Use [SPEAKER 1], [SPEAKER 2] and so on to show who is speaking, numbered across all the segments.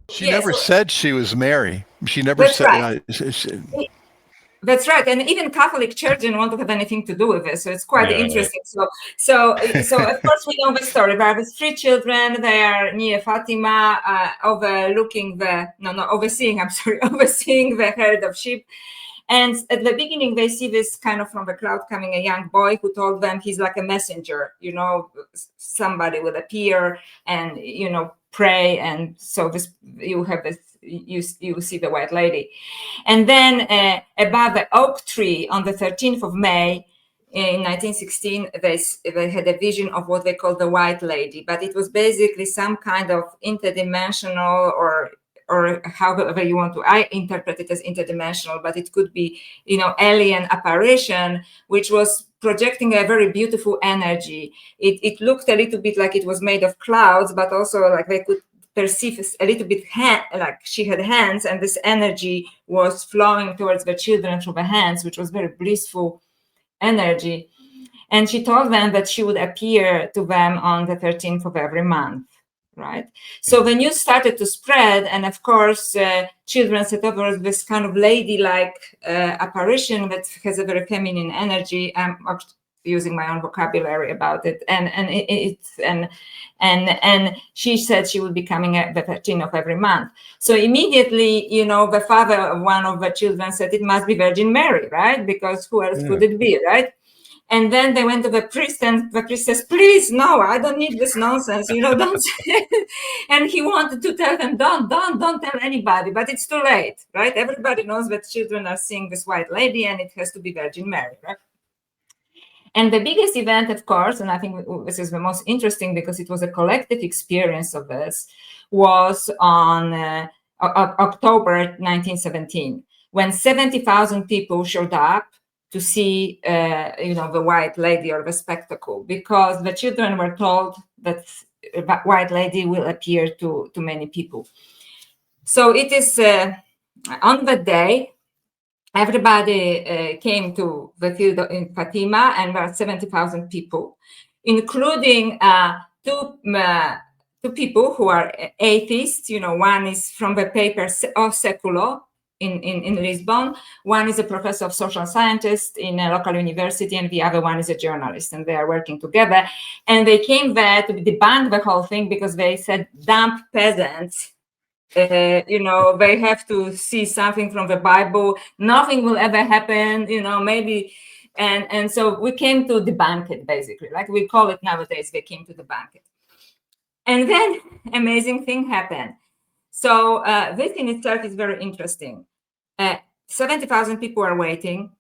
[SPEAKER 1] She never said she was Mary. She never
[SPEAKER 2] That's
[SPEAKER 1] said.
[SPEAKER 2] right. That's right, and even Catholic Church didn't want to have anything to do with it, so it's quite interesting. Right. So of course we know the story. There are 3 children. They are near Fatima, overseeing the herd of sheep. And at the beginning, they see this kind of from the crowd coming a young boy who told them he's like a messenger. Somebody will appear and pray, and so this you have this. You see the white lady. And then above the oak tree on the 13th of May in 1916, they had a vision of what they call the white lady, but it was basically some kind of interdimensional or however you want to, I interpret it as interdimensional, but it could be, alien apparition, which was projecting a very beautiful energy. It looked a little bit like it was made of clouds, but also like they could perceive a little bit like she had hands, and this energy was flowing towards the children through the hands, which was very blissful energy. And she told them that she would appear to them on the 13th of every month, right? So the news started to spread, and of course, children said, "Oh, there was this kind of ladylike apparition that has a very feminine energy." I'm using my own vocabulary about it, and she said she would be coming at the 13th of every month. So immediately, the father of one of the children said it must be Virgin Mary, right? Because who else could it be, right? And then they went to the priest, and the priest says, "Please, no, I don't need this nonsense, don't say it." And he wanted to tell them, don't tell anybody, but it's too late, right? Everybody knows that children are seeing this white lady, and it has to be Virgin Mary, right? And the biggest event, of course, and I think this is the most interesting because it was a collective experience of this, was on October 1917, when 70,000 people showed up to see, the white lady or the spectacle, because the children were told that the white lady will appear to many people. So it is on the day. Everybody came to the field in Fatima, and there are 70,000 people, including two people who are atheists. One is from the paper O Seculo in Lisbon. One is a professor of social scientist in a local university, and the other one is a journalist, and they are working together. And they came there to debunk the whole thing because they said, "Dumb peasants. They have to see something from the Bible. Nothing will ever happen, maybe." And so we came to debunk it, basically, like we call it nowadays. They came to debunk it. And then amazing thing happened. So this in itself is very interesting. 70,000 people are waiting.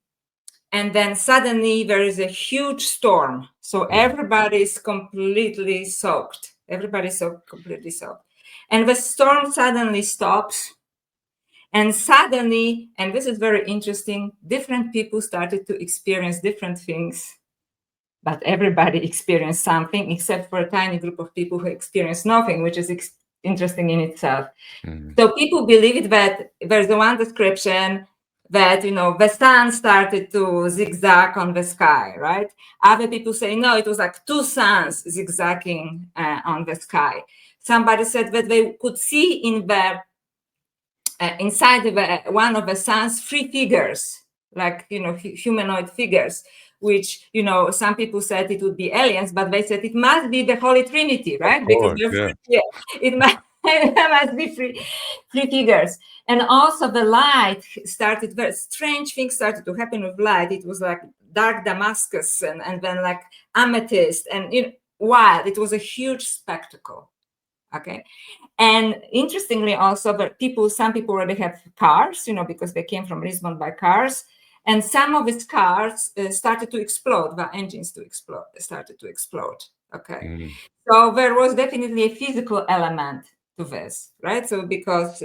[SPEAKER 2] And then suddenly there is a huge storm. So everybody is completely soaked. Completely soaked. And the storm suddenly stops. And suddenly, and this is very interesting, different people started to experience different things. But everybody experienced something, except for a tiny group of people who experienced nothing, which is interesting in itself. So people believe that there's the one description that, the sun started to zigzag on the sky, right? Other people say, no, it was like 2 suns zigzagging on the sky. Somebody said that they could see in the inside of one of the suns 3 figures, like, humanoid figures, which, some people said it would be aliens, but they said it must be the Holy Trinity, right? Because it must be three figures. And also the light started, very strange things started to happen with light. It was like dark Damascus and then like amethyst and wild. It was a huge spectacle. Okay. And interestingly also, some people already have cars, because they came from Lisbon by cars. And some of these cars started to explode, the engines started to explode. Okay. So there was definitely a physical element to this, right? So because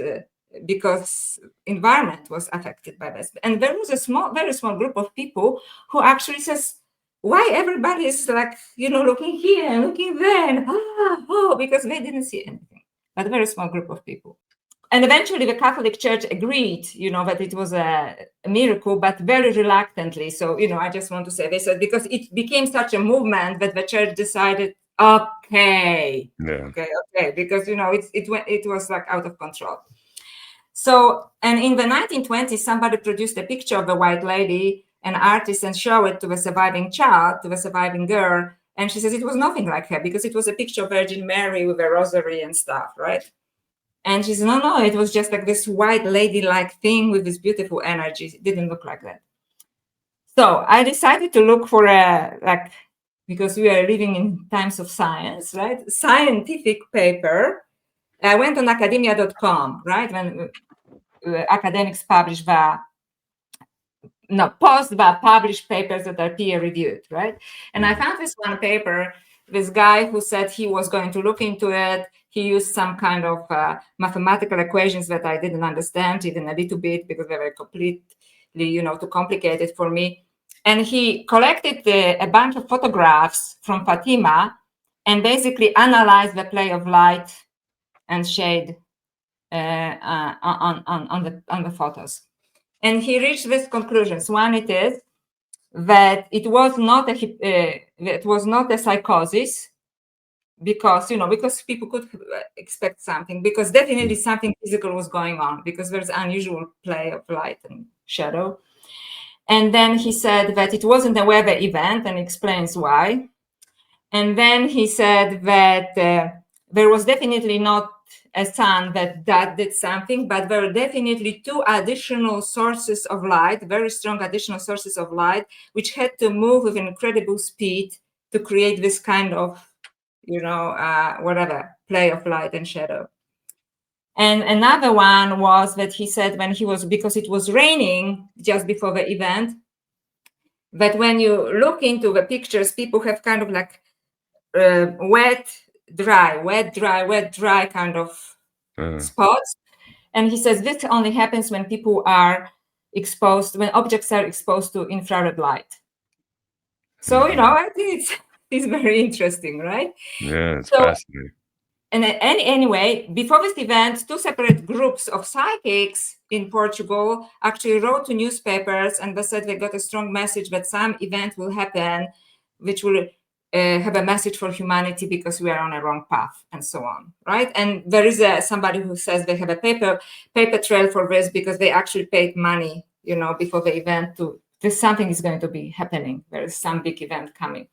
[SPEAKER 2] because environment was affected by this. And there was a very small group of people who actually says, why everybody is like, looking here and looking there, and because they didn't see anything. But a very small group of people. And eventually the Catholic Church agreed, that it was a miracle, but very reluctantly. So, I just want to say this, because it became such a movement that the church decided, okay, because, it was like out of control. So, and in the 1920s, somebody produced a picture of the white lady, an artist, and showed it to the surviving child, to the surviving girl. And she says it was nothing like her, because it was a picture of Virgin Mary with a rosary and stuff, right? And she said, no, it was just like this white lady-like thing with this beautiful energy. It didn't look like that. So I decided to look for because we are living in times of science, right? Scientific paper. I went on academia.com, right? When academics publish published papers that are peer-reviewed, right? And I found this one paper, this guy who said he was going to look into it. He used some kind of mathematical equations that I didn't understand even a little bit, because they were completely, too complicated for me. And he collected a bunch of photographs from Fatima and basically analyzed the play of light and shade on the photos. And he reached these conclusions. One, it is that it was not a psychosis, because people could expect something, because definitely something physical was going on, because there's unusual play of light and shadow. And then he said that it wasn't a weather event, and explains why. And then he said that there was definitely not a sun that did something, but there were definitely two additional sources of light, very strong additional sources of light, which had to move with incredible speed to create this kind of, whatever, play of light and shadow. And another one was that he said because it was raining just before the event, that when you look into the pictures, people have kind of like wet, dry kind of spots. And he says this only happens when people are when objects are exposed to infrared light. So, I think it's very interesting, right?
[SPEAKER 3] Yeah, it's fascinating.
[SPEAKER 2] And anyway, before this event, two separate groups of psychics in Portugal actually wrote to newspapers, and they said they got a strong message that some event will happen, which will have a message for humanity, because we are on a wrong path, and so on, right? And there is somebody who says they have a paper trail for this, because they actually paid money, before the event something is going to be happening. There is some big event coming.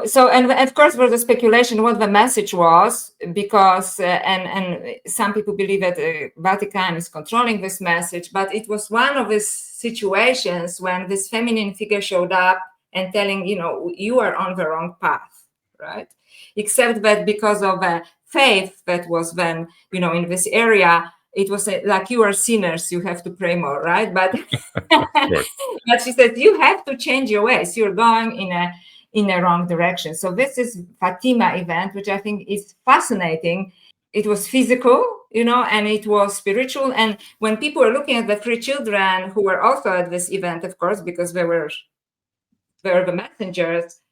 [SPEAKER 2] So, and of course, there was a speculation what the message was, because, and some people believe that Vatican is controlling this message, but it was one of these situations when this feminine figure showed up and telling, you are on the wrong path, right? Except that because of faith that was then, in this area, it was like, you are sinners, you have to pray more, right? But, but she said, you have to change your ways. You're going in a wrong direction. So this is Fatima event, which I think is fascinating. It was physical, and it was spiritual. And when people were looking at the 3 children who were also at this event, of course, because they were the messengers,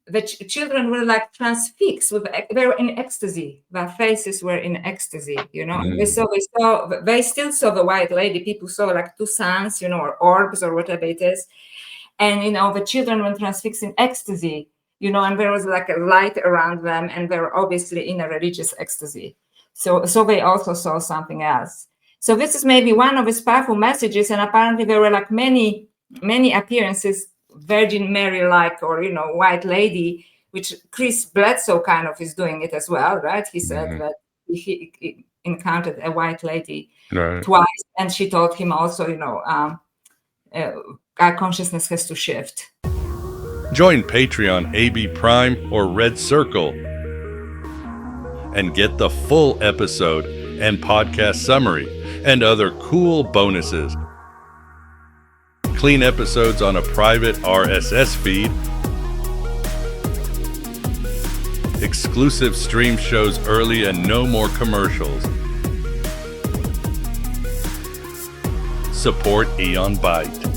[SPEAKER 2] the children were like transfixed. They were in ecstasy. Their faces were in ecstasy, And they still saw the white lady. People saw like 2 suns, or orbs or whatever it is. And, the children were transfixed in ecstasy, and there was like a light around them, and they were obviously in a religious ecstasy. So they also saw something else. So this is maybe one of his powerful messages. And apparently there were like many appearances, Virgin Mary-like, or, white lady, which Chris Bledsoe kind of is doing it as well, right? He said that he encountered a white lady twice, and she told him also, our consciousness has to shift.
[SPEAKER 3] Join Patreon AB Prime or Red Circle and get the full episode and podcast summary and other cool bonuses. Clean episodes on a private RSS feed, exclusive stream shows early and no more commercials. Support Eon Byte.